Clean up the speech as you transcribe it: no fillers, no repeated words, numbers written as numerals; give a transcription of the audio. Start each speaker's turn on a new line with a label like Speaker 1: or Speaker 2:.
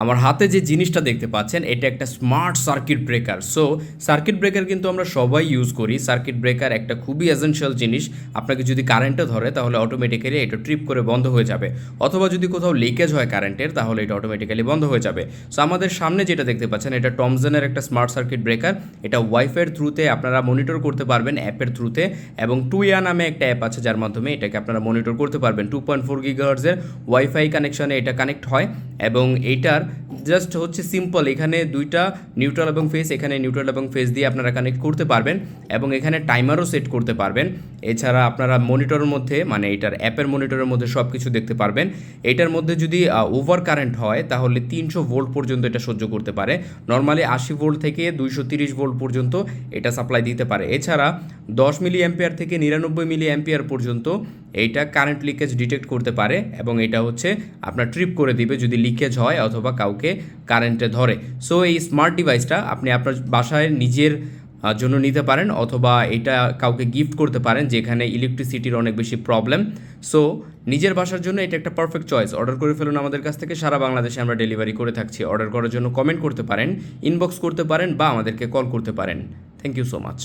Speaker 1: আমার হাতে যে জিনিসটা দেখতে পাচ্ছেন এটা একটা smart circuit breaker. So circuit breaker কিন্তু আমরা সবাই ইউজ করি। সার্কিট ব্রেকার একটা খুবই এসেনশিয়াল জিনিস। আপনাকে যদি কারেন্টে ধরে তাহলে অটোমেটিক্যালি এটা ট্রিপ করে বন্ধ হয়ে যাবে, অথবা যদি কোথাও লিকেজ হয় কারেন্টের তাহলে এটা অটোমেটিক্যালি বন্ধ হয়ে যাবে। সো আমাদের সামনে যেটা দেখতে পাচ্ছেন এটা টমসনের একটা স্মার্ট সার্কিট ব্রেকার। এটা ওয়াইফাইয়ের থ্রুতে আপনারা মনিটর করতে পারবেন অ্যাপের থ্রুতে, এবং টুইয়া নামে একটা অ্যাপ আছে যার মাধ্যমে এটাকে আপনারা মনিটর করতে পারবেন। 2.4 গিগাহার্টজের ওয়াইফাই কানেকশনে এটা কানেক্ট হয়, এবং এইটার জাস্ট হচ্ছে সিম্পল, এখানে দুইটা নিউট্রাল এবং ফেস, এখানে নিউট্রাল এবং ফেস দিয়ে আপনারা কানেক্ট করতে পারবেন, এবং এখানে টাইমারও সেট করতে পারবেন। এছাড়া আপনারা মনিটরের মধ্যে, মানে এটার অ্যাপের মনিটরের মধ্যে সব কিছু দেখতে পারবেন। এটার মধ্যে যদি ওভার কারেন্ট হয় তাহলে 300 ভোল্ট পর্যন্ত এটা সহ্য করতে পারে। নর্মালি 80 ভোল্ট থেকে 230 ভোল্ট পর্যন্ত এটা সাপ্লাই দিতে পারে। এছাড়া 10 মিলি অ্যাম্পিয়ার থেকে 99 মিলি অ্যাম্পিয়ার পর্যন্ত এইটা কারেন্ট লিকেজ ডিটেক্ট করতে পারে, এবং এটা হচ্ছে আপনার ট্রিপ করে দিবে যদি লিকেজ হয় অথবা কাউকে কারেন্টে ধরে। সো এই স্মার্ট ডিভাইসটা আপনি আপনার বাসায় নিজের জন্য নিতে পারেন, অথবা এটা কাউকে গিফট করতে পারেন যেখানে ইলেকট্রিসিটির অনেক বেশি প্রবলেম। সো নিজের বাসার জন্য এটা একটা পারফেক্ট চয়েস। অর্ডার করে ফেলুন আমাদের কাছ থেকে, সারা বাংলাদেশে আমরা ডেলিভারি করে থাকছি। অর্ডার করার জন্য কমেন্ট করতে পারেন, ইনবক্স করতে পারেন, বা আমাদেরকে কল করতে পারেন। Thank you so much.